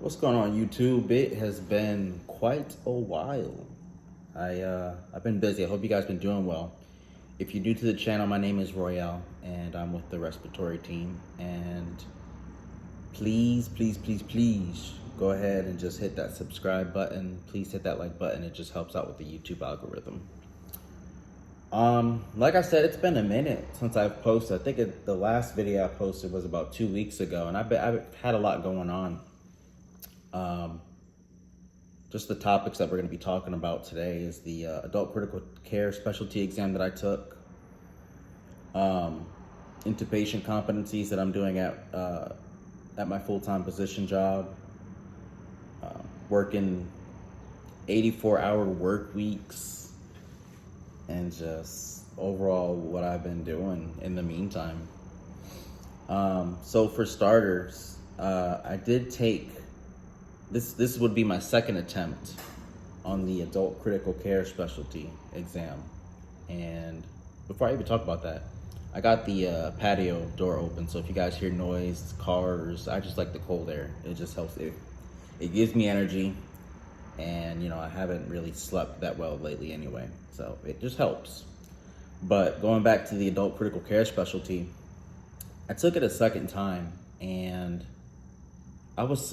What's going on, YouTube? It has been quite a while. I've been busy. I hope you guys been doing well. If you're new to the channel, my name is Royale, and I'm with the Respiratory team. And please, go ahead and just hit that subscribe button. Please hit that like button. It just helps out with the YouTube algorithm. Like I said, it's been a minute since I've posted. I think the last video I posted was about 2 weeks ago, and I've had a lot going on. Just the topics that we're going to be talking about today is the adult critical care specialty exam that I took, intubation competencies that I'm doing at my full-time position job, working 84-hour work weeks, and just overall what I've been doing in the meantime. So for starters, I did take This would be my second attempt on the adult critical care specialty exam. And before I even talk about that, I got the patio door open. So if you guys hear noise, cars, I just like the cold air. It just helps. It gives me energy. And, I haven't really slept that well lately anyway. So it just helps. But going back to the adult critical care specialty, I took it a second time. And I was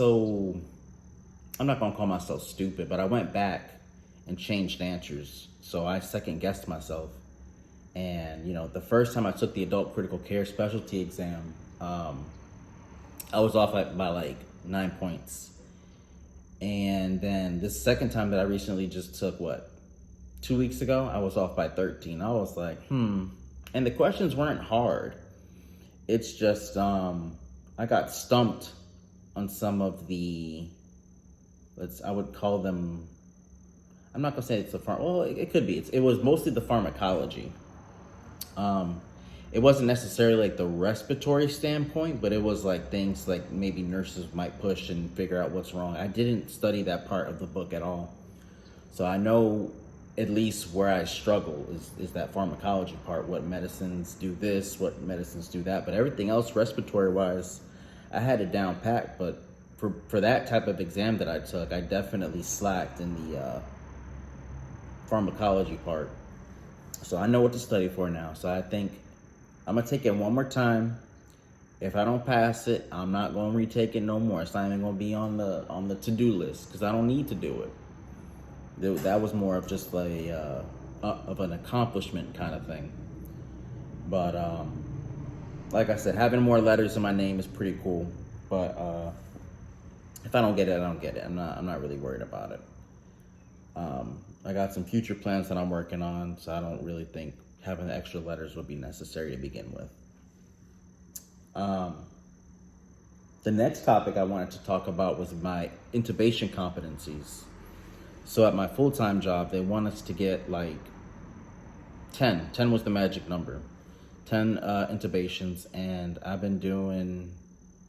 I'm not gonna call myself stupid, but I went back and changed answers. So I second guessed myself. And, the first time I took the adult critical care specialty exam, I was off by like 9 points. And then the second time that I recently just took, 2 weeks ago, I was off by 13. I was like, And the questions weren't hard. It's just, I got stumped on some of the, I would call them, I'm not gonna say it's it could be. It was mostly the pharmacology. It wasn't necessarily like the respiratory standpoint, but it was like things like maybe nurses might push and figure out what's wrong. I didn't study that part of the book at all. So I know at least where I struggle is that pharmacology part, what medicines do this, what medicines do that. But everything else respiratory wise, I had it down packed, but for that type of exam that I took, I definitely slacked in the pharmacology part. So I know what to study for now. So I think I'm gonna take it one more time. If I don't pass it, I'm not gonna retake it no more. It's not even gonna be on the to-do list because I don't need to do it. That was more of just of an accomplishment kind of thing. But like I said, having more letters in my name is pretty cool. But if I don't get it, I don't get it. I'm not really worried about it. I got some future plans that I'm working on, so I don't really think having the extra letters would be necessary to begin with. The next topic I wanted to talk about was my intubation competencies. So at my full-time job, they want us to get like 10. 10 was the magic number. 10 intubations, and I've been doing,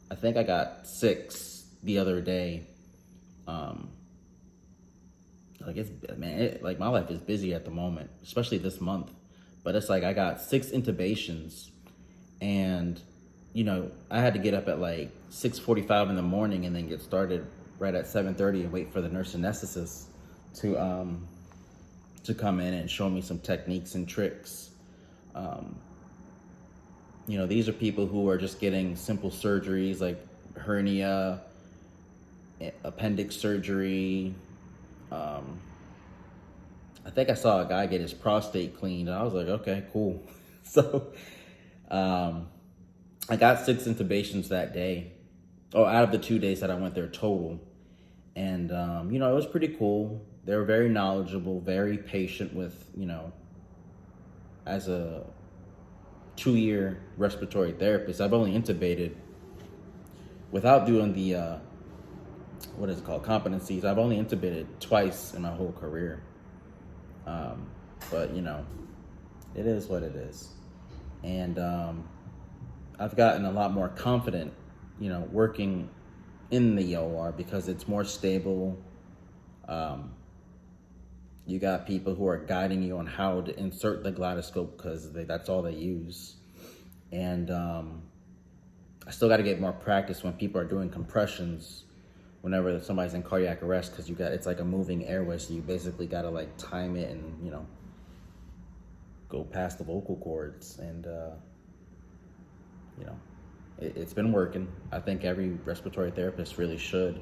I think I got 6 the other day. My life is busy at the moment, especially this month. But it's like I got 6 intubations, and I had to get up at like 6:45 in the morning and then get started right at 7:30 and wait for the nurse anesthetist to come in and show me some techniques and tricks. These are people who are just getting simple surgeries like hernia, appendix surgery. I think I saw a guy get his prostate cleaned, and I was like, okay, cool. So I got 6 intubations that day, out of the 2 days that I went there total. And it was pretty cool. They were very knowledgeable, very patient with, as a 2-year respiratory therapist, I've only intubated without doing the competencies. I've only intubated twice in my whole career. But it is what it is. And I've gotten a lot more confident, working in the OR because it's more stable. You got people who are guiding you on how to insert the gyroscope because that's all they use. And I still got to get more practice when people are doing compressions whenever somebody's in cardiac arrest, because it's like a moving airway, so you basically got to like time it and go past the vocal cords, and it's been working. I think every respiratory therapist really should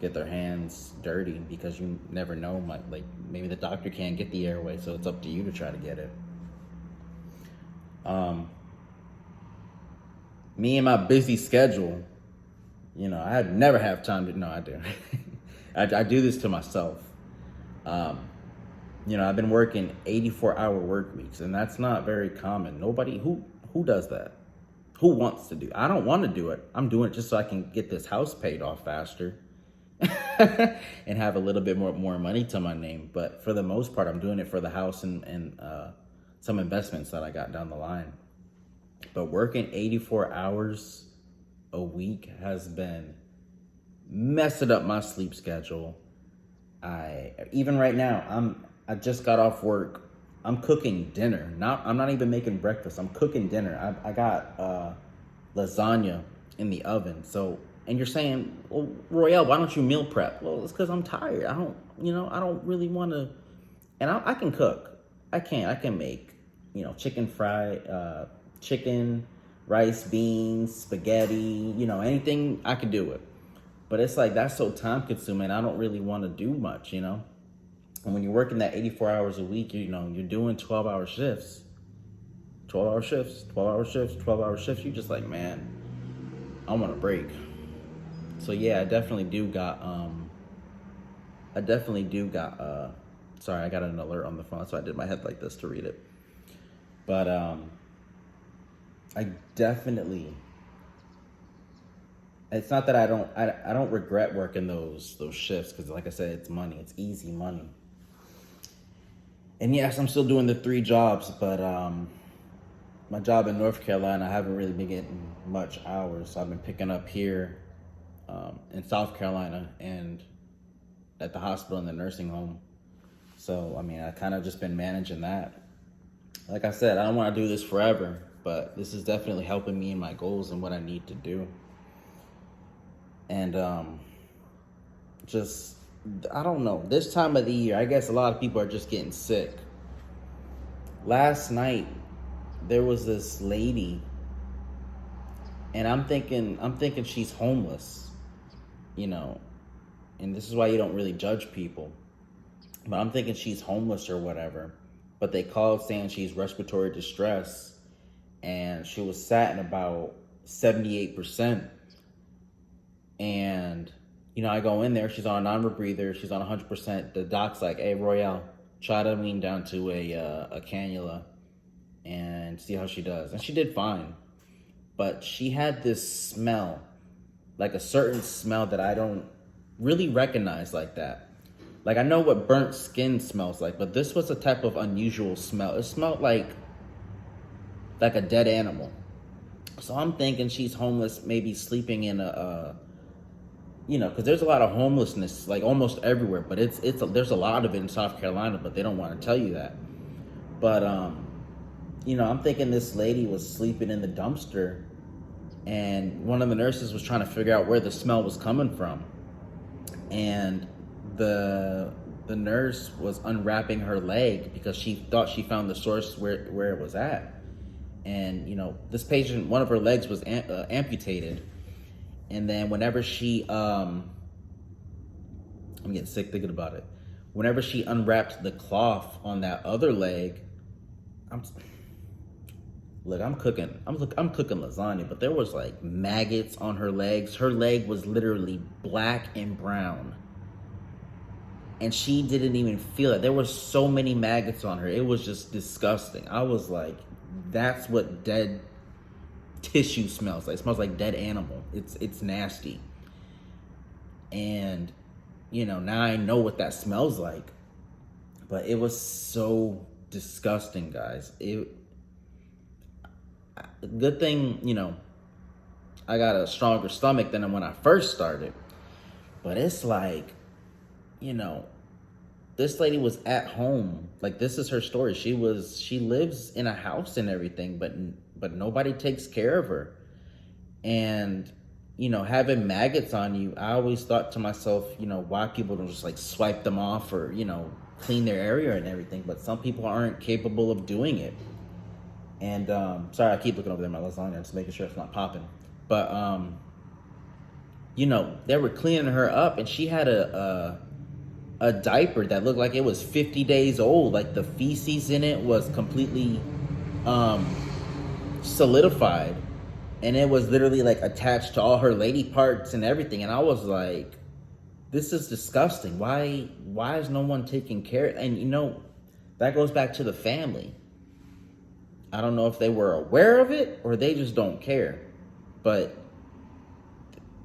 get their hands dirty, because you never know, like maybe the doctor can't get the airway, so it's up to you to try to get it. Me and my busy schedule, I never have time to. No, I do. I do this to myself. I've been working 84-hour work weeks, and that's not very common. Nobody who does that. Who wants to do? I don't want to do it. I'm doing it just so I can get this house paid off faster and have a little bit more money to my name. But for the most part, I'm doing it for the house and some investments that I got down the line. But working 84 hours a week has been messing up my sleep schedule. Even right now, I just got off work. I'm cooking dinner. I'm not even making breakfast. I'm cooking dinner. I got lasagna in the oven. So, and you're saying, well, Royale, why don't you meal prep? Well, it's because I'm tired. I don't really want to. And I can cook. I can make, chicken, rice, beans, spaghetti, anything. I can do it. But it's like, that's so time consuming. I don't really want to do much, And when you're working that 84 hours a week, you're doing 12-hour shifts. 12-hour shifts, 12-hour shifts, 12-hour shifts. You're just like, man, I want a break. So yeah, I definitely do got sorry, I got an alert on the phone, so I did my head like this to read it. But I definitely, it's not that I don't regret working those shifts, because like I said, it's money. It's easy money. And yes, I'm still doing the 3 jobs, but my job in North Carolina, I haven't really been getting much hours. So I've been picking up here in South Carolina and at the hospital and the nursing home. So, I kind of just been managing that. Like I said, I don't want to do this forever, but this is definitely helping me in my goals and what I need to do. And I don't know, this time of the year, I guess a lot of people are just getting sick. Last night, there was this lady, and I'm thinking she's homeless, and this is why you don't really judge people. But I'm thinking she's homeless or whatever. But they called saying she's respiratory distress, and she was sat in about 78%. And I go in there, she's on a non-rebreather, she's on 100%. The doc's like, hey, Royale, try to lean down to a cannula and see how she does. And she did fine. But she had this smell, like a certain smell that I don't really recognize like that. Like, I know what burnt skin smells like, but this was a type of unusual smell. It smelled like a dead animal. So I'm thinking she's homeless, maybe sleeping in because there's a lot of homelessness, like almost everywhere, but there's a lot of it in South Carolina, but they don't want to tell you that. But, I'm thinking this lady was sleeping in the dumpster, and one of the nurses was trying to figure out where the smell was coming from. And the nurse was unwrapping her leg because she thought she found the source where it was at. And, this patient, one of her legs was amputated. And then whenever she, I'm getting sick thinking about it. Whenever she unwrapped the cloth on that other leg, I'm cooking lasagna, but there was like maggots on her legs. Her leg was literally black and brown. And she didn't even feel it. There were so many maggots on her. It was just disgusting. I was like, that's what dead tissue smells like. It smells like dead animal. It's nasty. And now I know what that smells like. But it was so disgusting, guys. Good thing, I got a stronger stomach than when I first started. But it's like, this lady was at home. Like, this is her story. She lives in a house and everything, but nobody takes care of her. And, having maggots on you, I always thought to myself, why people don't just like swipe them off or, clean their area and everything. But some people aren't capable of doing it. And sorry, I keep looking over there at my lasagna, just making sure it's not popping. But they were cleaning her up, and she had a diaper that looked like it was 50 days old. Like the feces in it was completely solidified, and it was literally like attached to all her lady parts and everything. And I was like, this is disgusting. Why is no one taking care? And that goes back to the family. I don't know if they were aware of it or they just don't care, but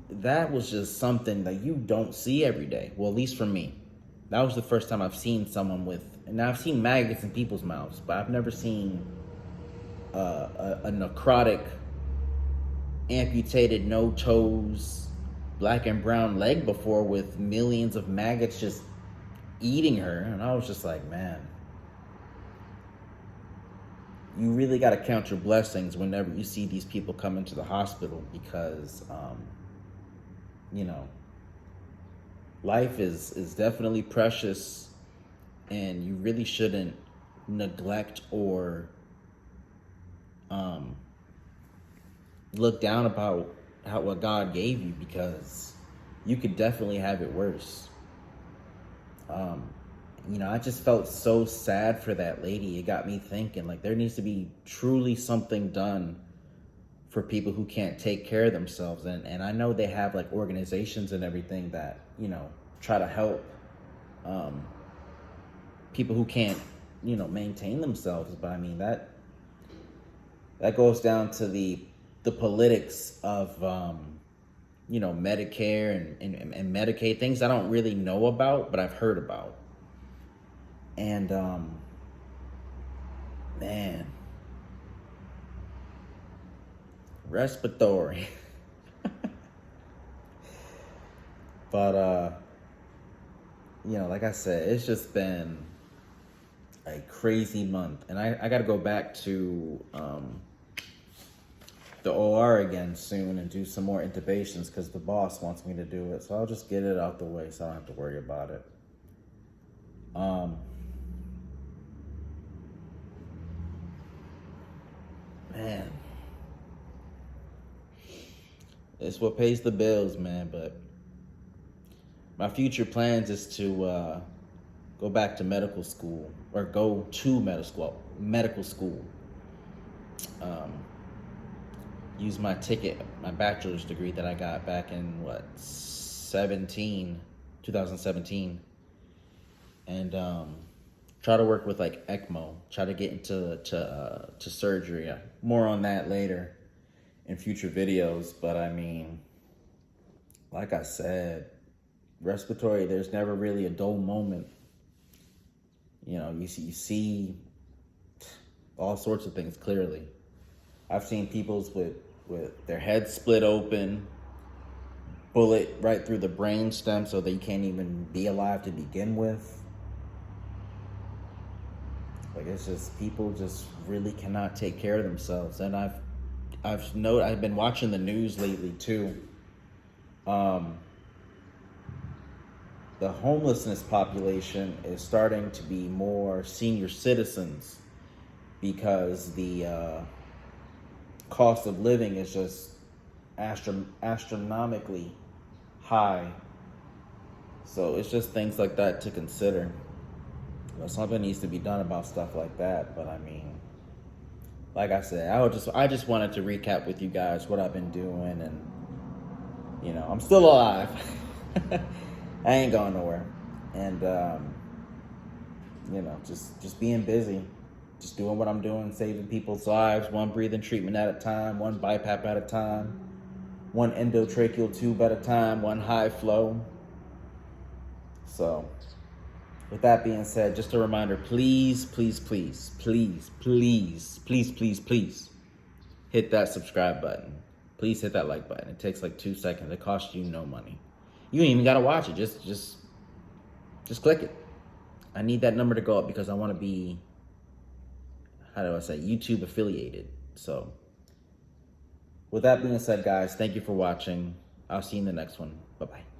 that was just something that you don't see every day. Well, at least for me, that was the first time I've seen someone and I've seen maggots in people's mouths, but I've never seen a necrotic, amputated, no toes, black and brown leg before, with millions of maggots just eating her. And I was just like, man, you really got to count your blessings whenever you see these people come into the hospital, because life is definitely precious, and you really shouldn't neglect or look down about what God gave you, because you could definitely have it worse. I just felt so sad for that lady. It got me thinking, like, there needs to be truly something done for people who can't take care of themselves. And I know they have like organizations and everything that, try to help people who can't, maintain themselves. But I mean, that goes down to the politics of, Medicare and Medicaid, things I don't really know about, but I've heard about. And, man, respiratory. But, like I said, it's just been a crazy month. And I got to go back to the OR again soon and do some more intubations, because the boss wants me to do it. So I'll just get it out the way so I don't have to worry about it. Man, it's what pays the bills, man. But my future plans is to go back to medical school, or go to medical school. Use my bachelor's degree that I got back in 2017, and try to work with like ECMO. Try to get into surgery. More on that later in future videos. But I mean, like I said, respiratory, there's never really a dull moment. You see all sorts of things clearly. I've seen people's with their heads split open, bullet right through the brain stem, so they can't even be alive to begin with. Like, it's just, people just really cannot take care of themselves. And I've been watching the news lately too. The homelessness population is starting to be more senior citizens, because the cost of living is just astronomically high. So it's just things like that to consider. Something needs to be done about stuff like that. But I mean, like I said, I just wanted to recap with you guys what I've been doing, and I'm still alive. I ain't going nowhere. And just being busy, just doing what I'm doing, saving people's lives, one breathing treatment at a time, one BiPAP at a time, one endotracheal tube at a time, one high flow. So with that being said, just a reminder, please, please, please, please, please, please, please, please hit that subscribe button. Please hit that like button. It takes like 2 seconds. It costs you no money. You ain't even gotta watch it. Just click it. I need that number to go up, because I want to be, YouTube affiliated. So with that being said, guys, thank you for watching. I'll see you in the next one. Bye bye.